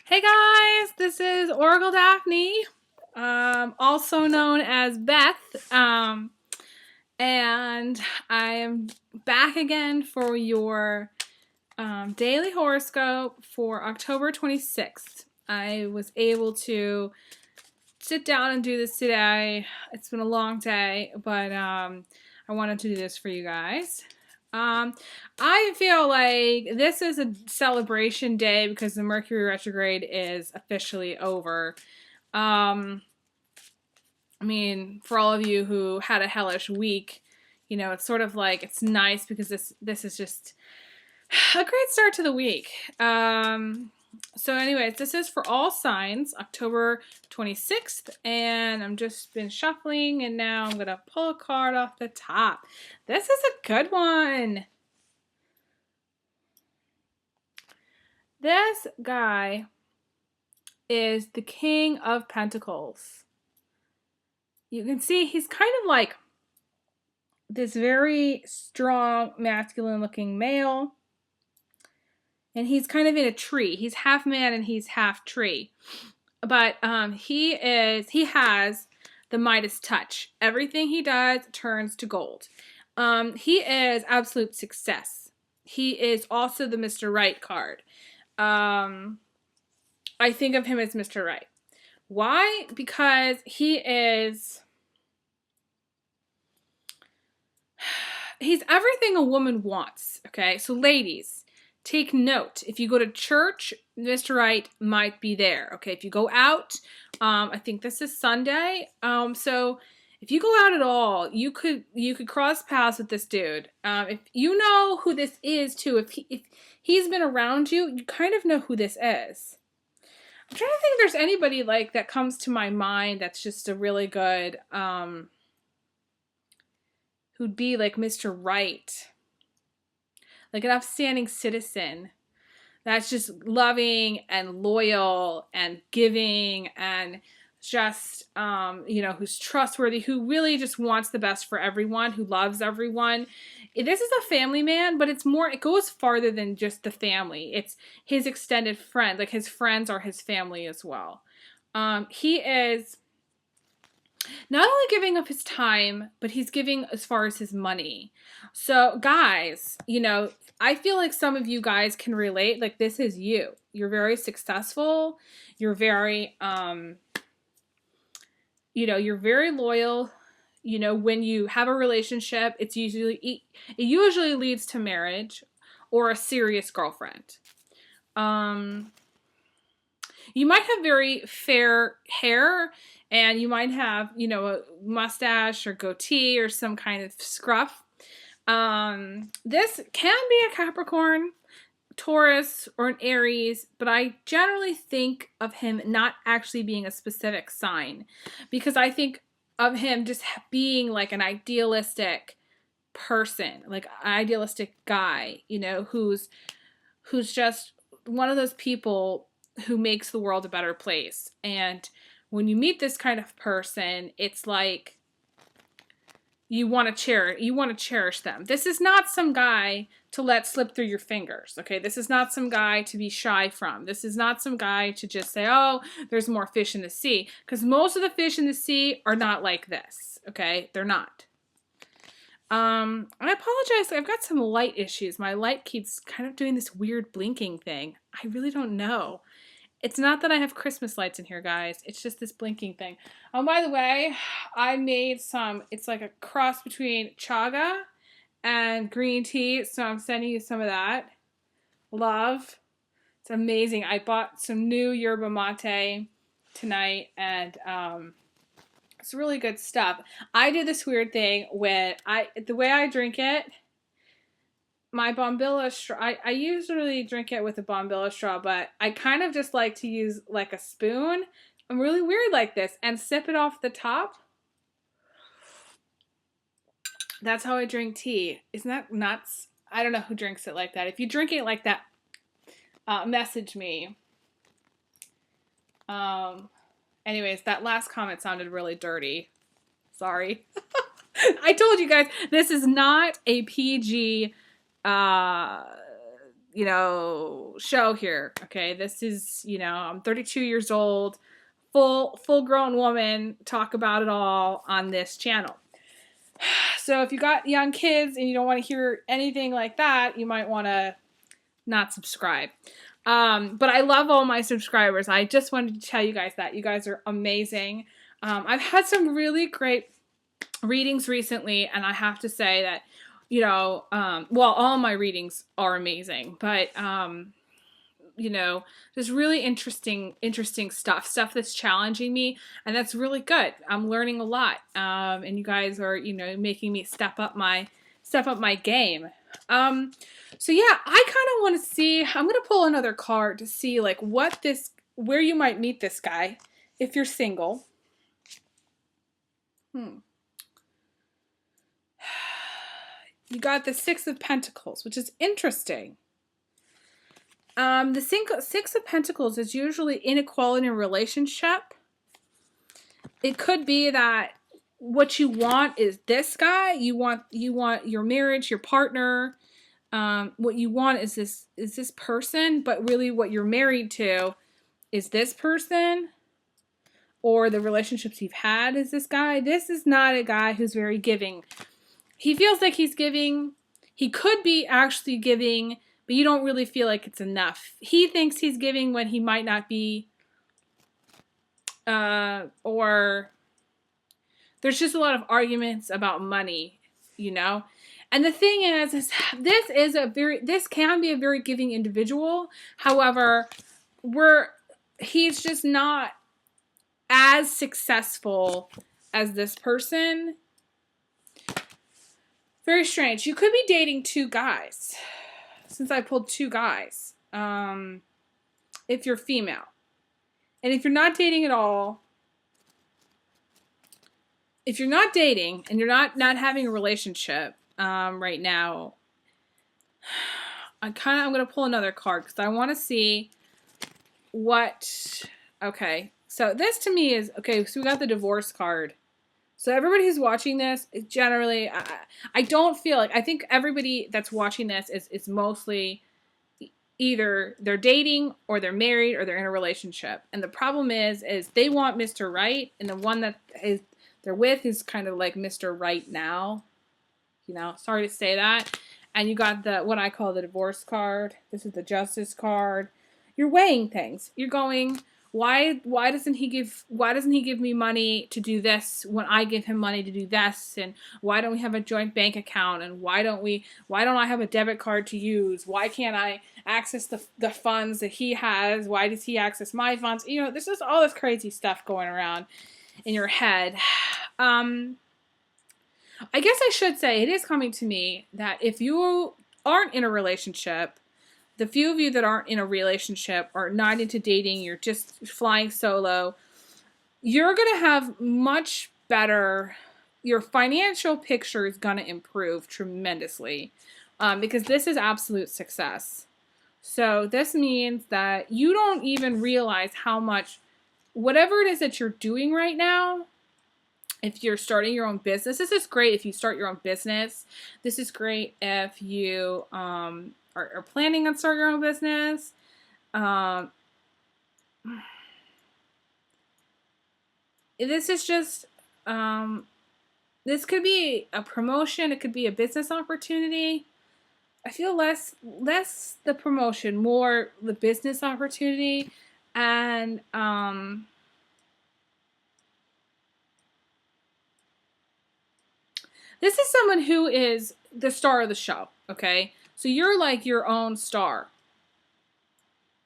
Hey guys, this is Oracle Daphne, also known as Beth, and I am back again for your daily horoscope for October 26th. I was able to sit down and do this today. It's been a long day, but I wanted to do this for you guys. I feel like this is a celebration day because the Mercury retrograde is officially over. I mean, for all of you who had a hellish week, you know, it's sort of like it's nice because this is just a great start to the week. So anyways, this is for all signs, October 26th, and I'm just been shuffling, and now I'm going to pull a card off the top. This is a good one. This guy is the King of Pentacles. You can see he's kind of like this very strong, masculine-looking male. And he's kind of in a tree. He's half man and he's half tree. But he has the Midas touch. Everything he does turns to gold. He is absolute success. He is also the Mr. Right card. I think of him as Mr. Right. Why? Because he's everything a woman wants. Okay, so ladies, take note. If you go to church, Mr. Right might be there. Okay, if you go out, I think this is Sunday. So if you go out at all, you could cross paths with this dude. If you know who this is too, if he's been around you, you kind of know who this is. I'm trying to think if there's anybody like that comes to my mind that's just a really good who'd be like Mr. Right. Like an upstanding citizen that's just loving and loyal and giving and just, who's trustworthy, who really just wants the best for everyone, who loves everyone. This is a family man, but it goes farther than just the family. It's his extended friend. Like his friends are his family as well. He is not only giving up his time, but he's giving as far as his money. So guys, I feel like some of you guys can relate. Like this is you. You're very successful. You're very, you're very loyal. When you have a relationship, it usually leads to marriage or a serious girlfriend. You might have very fair hair, and you might have, a mustache or goatee or some kind of scruff. This can be a Capricorn, Taurus, or an Aries, but I generally think of him not actually being a specific sign, because I think of him just being like an idealistic person, like an idealistic guy, who's just one of those people who makes the world a better place. And when you meet this kind of person, it's like you want to cherish them. This is not some guy to let slip through your fingers, okay? This is not some guy to be shy from. This is not some guy to just say, oh, there's more fish in the sea, because most of the fish in the sea are not like this, okay? They're not. I apologize. I've got some light issues. My light keeps kind of doing this weird blinking thing. I really don't know. It's not that I have Christmas lights in here, guys. It's just this blinking thing. Oh, by the way, I made it's like a cross between chaga and green tea, so I'm sending you some of that. Love. It's amazing. I bought some new yerba mate tonight, and it's really good stuff. I did this weird thing the way I drink it, my Bombilla straw, I usually drink it with a Bombilla straw, but I kind of just like to use like a spoon. I'm really weird like this, and sip it off the top. That's how I drink tea. Isn't that nuts? I don't know who drinks it like that. If you drink it like that, message me. Anyways, that last comment sounded really dirty. Sorry. I told you guys, this is not a PG you know, show here. Okay, this is, you know, I'm 32 years old, full grown woman, talk about it all on this channel. So if you got young kids and you don't want to hear anything like that, you might want to not subscribe. But I love all my subscribers. I just wanted to tell you guys that. You guys are amazing. I've had some really great readings recently, and I have to say that, you know, well, all my readings are amazing, but, you know, there's really interesting stuff that's challenging me, and that's really good. I'm learning a lot, and you guys are, you know, making me step up my game. So yeah, I kind of want to see, I'm going to pull another card to see like where you might meet this guy if you're single. You got the Six of Pentacles, which is interesting. The Six of Pentacles is usually inequality in a relationship. It could be that what you want is this guy. You want your marriage, your partner. What you want is this person, but really what you're married to is this person, or the relationships you've had is this guy. This is not a guy who's very giving. He feels like he's giving. He could be actually giving, but you don't really feel like it's enough. He thinks he's giving when he might not be, or there's just a lot of arguments about money, you know? And the thing is this can be a very giving individual. However, he's just not as successful as this person. Very strange. You could be dating two guys, since I pulled two guys, if you're female. And if you're not dating at all, if you're not dating and you're not having a relationship right now, I'm going to pull another card because I want to see what, okay. So this to me is, okay, so we got the divorce card. So everybody who's watching this, generally, I don't feel like, I think everybody that's watching this is mostly either they're dating or they're married or they're in a relationship. And the problem is they want Mr. Right, and the one that they're with is kind of like Mr. Right now. You know, sorry to say that. And you got what I call the divorce card. This is the justice card. You're weighing things. You're going, why doesn't he give me money to do this when I give him money to do this? And why don't we have a joint bank account? And why don't I have a debit card to use? Why can't I access the funds that he has? Why does he access my funds? You know, there's just all this crazy stuff going around in your head. I guess I should say it is coming to me that if you aren't in a relationship, the few of you that aren't in a relationship or not into dating, you're just flying solo, you're going to have much better, your financial picture is going to improve tremendously because this is absolute success. So this means that you don't even realize how much, whatever it is that you're doing right now, if you're starting your own business, this is great if you start your own business. This is great if you are planning on starting your own business. This is just, this could be a promotion. It could be a business opportunity. I feel less the promotion, more the business opportunity. And, this is someone who is the star of the show, okay? So you're like your own star.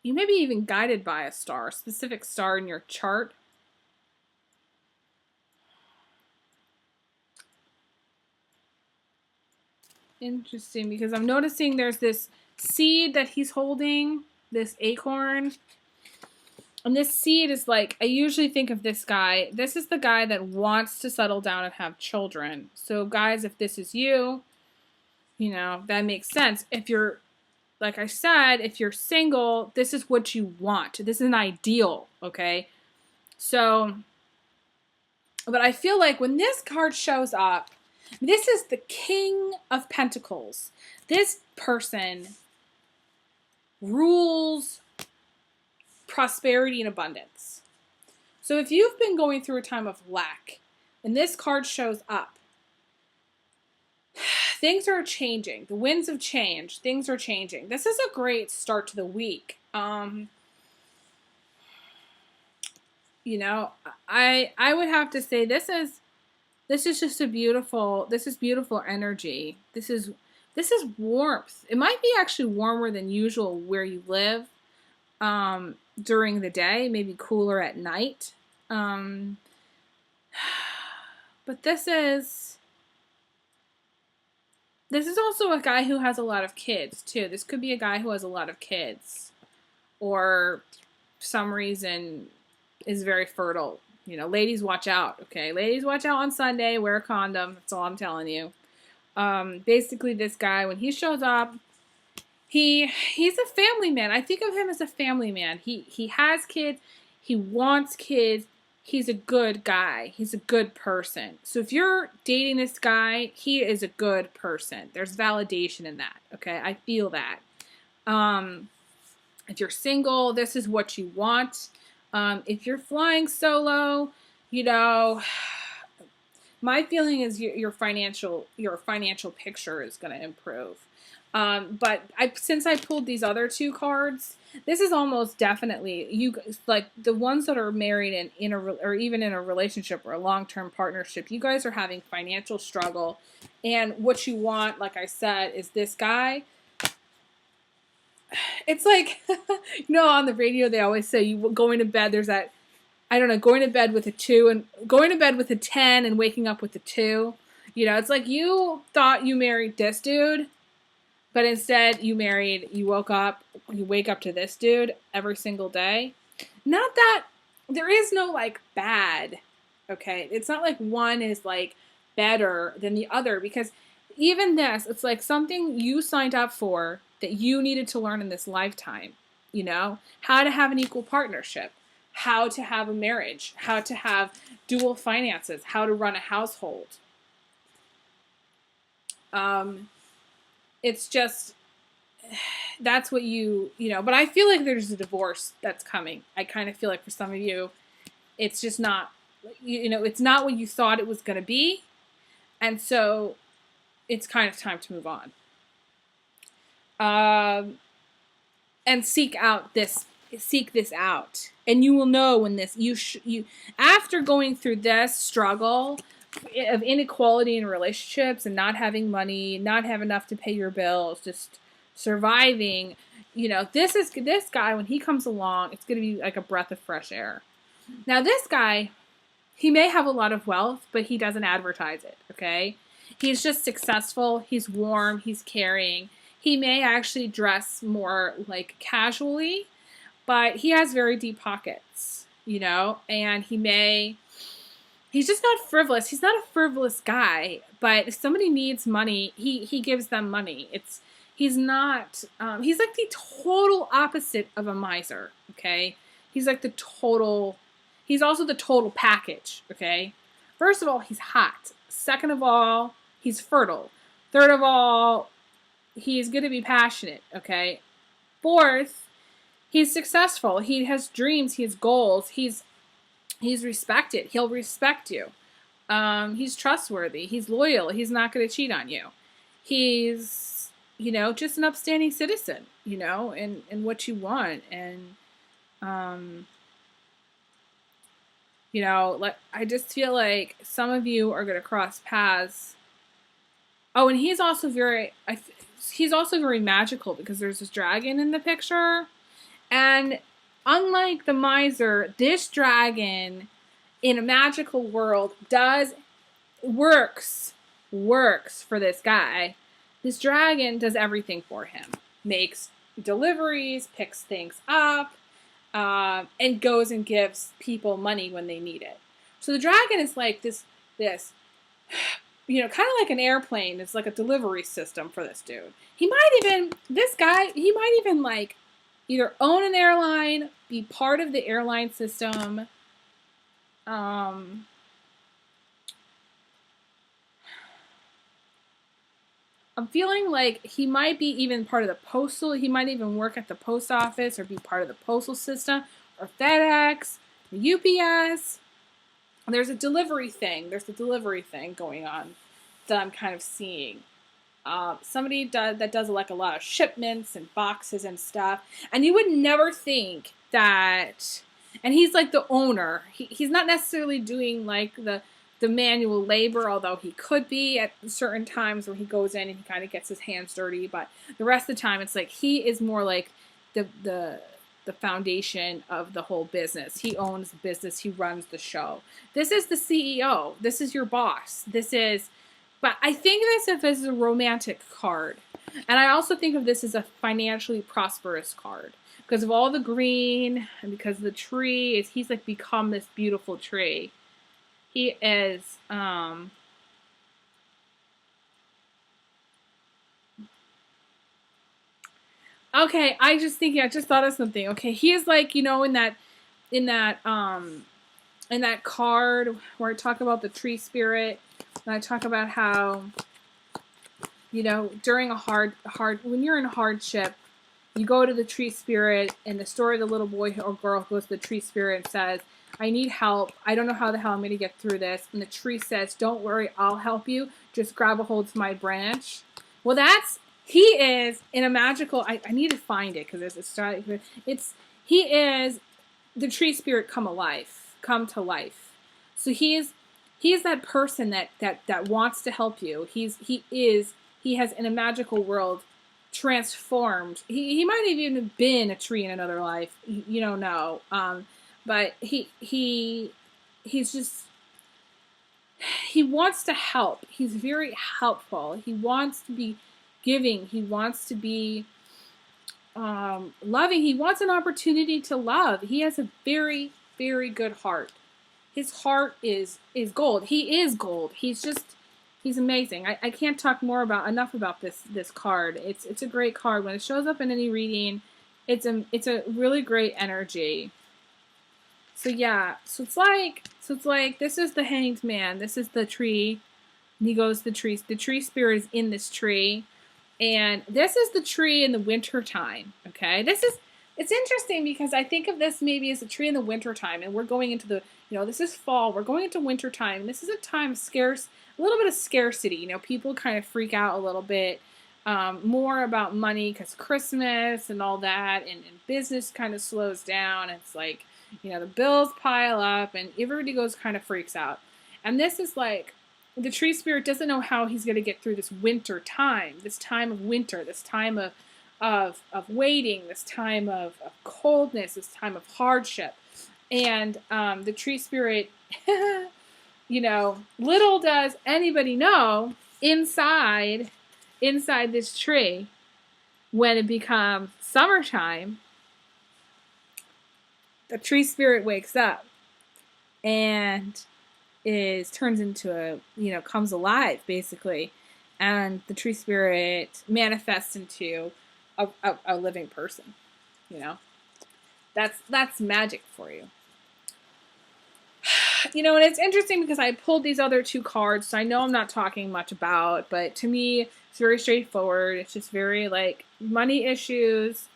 You may be even guided by a star, a specific star in your chart. Interesting, because I'm noticing there's this seed that he's holding, this acorn. And this seed is like, I usually think of this guy. This is the guy that wants to settle down and have children. So guys, if this is you, you know, that makes sense. If you're, like I said, if you're single, this is what you want. This is an ideal, okay? So, but I feel like when this card shows up, this is the King of Pentacles. This person rules, prosperity, and abundance. So if you've been going through a time of lack and this card shows up, things are changing. The winds have changed. Things are changing. This is a great start to the week. You know, I would have to say this is just this is beautiful energy. This is warmth. It might be actually warmer than usual where you live during the day, maybe cooler at night. But this is also a guy who has a lot of kids too. This could be a guy who has a lot of kids, or for some reason is very fertile. You know, ladies, watch out. Okay, ladies, watch out on Sunday. Wear a condom. That's all I'm telling you. Basically, this guy, when he shows up, he's a family man. I think of him as a family man. He has kids. He wants kids. He's a good guy. He's a good person. So if you're dating this guy, he is a good person. There's validation in that. Okay, I feel that. If you're single, this is what you want. If you're flying solo, you know, my feeling is your financial picture is going to improve. But since I pulled these other two cards, this is almost definitely you, like the ones that are married and or even in a relationship or a long-term partnership. You guys are having financial struggle, and what you want, like I said, is this guy. It's like, you know, on the radio they always say you going to bed. There's that, I don't know, going to bed with a 2 and going to bed with a 10 and waking up with a 2. You know, it's like you thought you married this dude, but instead you wake up to this dude every single day. Not that there is no like bad, okay? It's not like one is like better than the other, because even this, it's like something you signed up for that you needed to learn in this lifetime. You know, how to have an equal partnership, how to have a marriage, how to have dual finances, how to run a household. It's just, that's what you know, but I feel like there's a divorce that's coming. I kind of feel like for some of you, it's just not, you know, it's not what you thought it was going to be. And so it's kind of time to move on. And seek this out. And you will know when this, after going through this struggle of inequality in relationships and not having money, not have enough to pay your bills, just surviving, you know, this guy, when he comes along, it's going to be like a breath of fresh air. Now this guy, he may have a lot of wealth, but he doesn't advertise it, okay? He's just successful, he's warm, he's caring. He may actually dress more like casually, but he has very deep pockets, you know, and he's just not frivolous. He's not a frivolous guy, but if somebody needs money, he gives them money. He's not, he's like the total opposite of a miser, okay? He's also the total package, okay? First of all, he's hot. Second of all, he's fertile. Third of all, he's going to be passionate, okay? Fourth, he's successful. He has dreams. He has goals. He's respected. He'll respect you. He's trustworthy. He's loyal. He's not going to cheat on you. He's, you know, just an upstanding citizen, you know, and what you want. And, you know, like, I just feel like some of you are going to cross paths. Oh, and he's also very magical, because there's this dragon in the picture. And unlike the miser, this dragon in a magical world works for this guy. This dragon does everything for him. Makes deliveries, picks things up, and goes and gives people money when they need it. So the dragon is like this, you know, kind of like an airplane. It's like a delivery system for this dude. He might even like either own an airline, be part of the airline system. I'm feeling like he might be even part of the postal. He might even work at the post office or be part of the postal system or FedEx, UPS. There's a delivery thing. There's a delivery thing going on that I'm kind of seeing. Somebody that does like a lot of shipments and boxes and stuff. And you would never think that. And he's like the owner. He's not necessarily doing like the manual labor, although he could be at certain times where he goes in and he kind of gets his hands dirty. But the rest of the time, it's like he is more like the foundation of the whole business. He owns the business. He runs the show. This is the CEO. This is your boss. But I think this is a romantic card. And I also think of this as a financially prosperous card. Because of all the green and because of the tree, he's like become this beautiful tree. He is, okay, I just thought of something. Okay, he is like, in that card where I talk about the tree spirit, and I talk about how, during when you're in hardship, you go to the tree spirit, and the story of the little boy or girl goes to the tree spirit and says, I need help. I don't know how the hell I'm going to get through this. And the tree says, don't worry, I'll help you. Just grab a hold to my branch. Well, he is in a magical, I need to find it because there's a story. He is the tree spirit come to life. So he is that person that wants to help you. He has in a magical world transformed. He might have even been a tree in another life. You don't know. But he's just, he wants to help. He's very helpful. He wants to be giving. He wants to be loving. He wants an opportunity to love. He has a very, very good heart. His heart is gold. He is gold. He's amazing. I can't talk enough about this card. It's a great card. When it shows up in any reading, it's a really great energy. So yeah, so it's like this is the Hanged Man. This is the tree. And he goes the tree. The tree spirit is in this tree, and this is the tree in the winter time. Okay, it's interesting because I think of this maybe as a tree in the winter time, and we're going into this is fall. We're going into winter time. This is a time of a little bit of scarcity. People kind of freak out a little bit more about money because Christmas and all that, and business kind of slows down. It's like, the bills pile up and everybody kind of freaks out. And this is like, the tree spirit doesn't know how he's going to get through this winter time, this time of winter, this time of waiting, this time of coldness, this time of hardship. And the tree spirit, little does anybody know inside this tree, when it becomes summertime, the tree spirit wakes up and turns into comes alive basically, and the tree spirit manifests into a living person. That's magic for you. And it's interesting because I pulled these other two cards, so I know I'm not talking much about, but to me it's very straightforward. It's just very like money issues,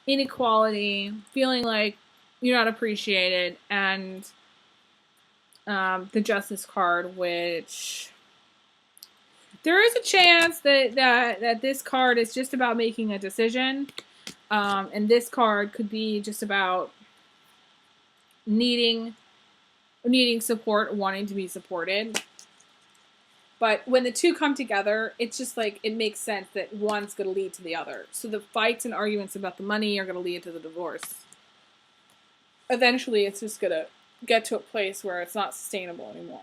inequality, feeling like you're not appreciated, and the Justice card, which there is a chance that this card is just about making a decision, and this card could be just about needing support, wanting to be supported. But when the two come together, it's just like it makes sense that one's going to lead to the other. So the fights and arguments about the money are going to lead to the divorce. Eventually, it's just going to get to a place where it's not sustainable anymore.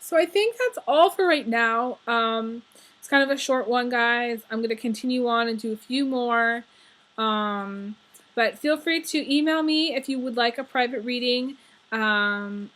So I think that's all for right now. It's kind of a short one, guys. I'm going to continue on and do a few more. But feel free to email me if you would like a private reading. I'm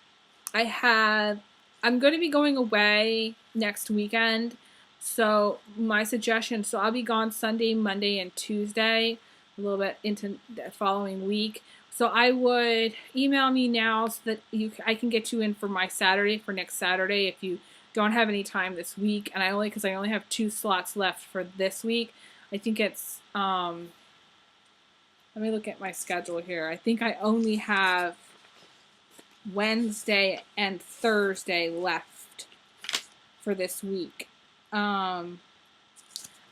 going to be going away next weekend. So my suggestion, I'll be gone Sunday, Monday, and Tuesday, a little bit into the following week. So I would email me now so that I can get you in for my Saturday, for next Saturday, if you don't have any time this week, and because I only have 2 slots left for this week. I think it's let me look at my schedule here. I think I only have Wednesday and Thursday left for this week. I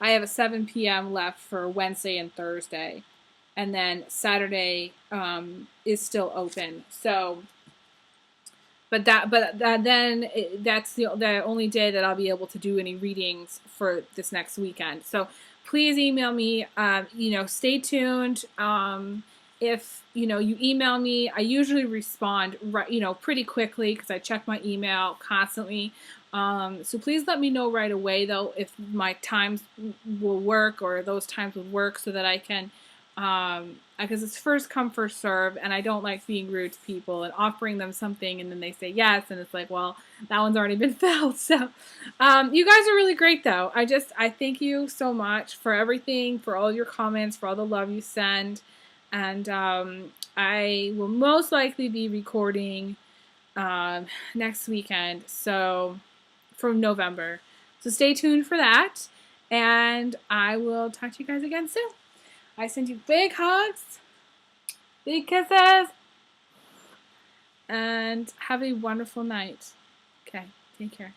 have a 7 p.m. left for Wednesday and Thursday, and then Saturday is still open. So, that's the only day that I'll be able to do any readings for this next weekend. So please email me. Stay tuned. If you email me, I usually respond pretty quickly because I check my email constantly. So please let me know right away though if my times will work or those times would work so that I can because it's first come first serve, and I don't like being rude to people and offering them something and then they say yes and it's like, well, that one's already been filled. So you guys are really great though. I thank you so much for everything, for all your comments, for all the love you send. And I will most likely be recording next weekend, so from November. So stay tuned for that, and I will talk to you guys again soon. I send you big hugs, big kisses, and have a wonderful night. Okay, take care.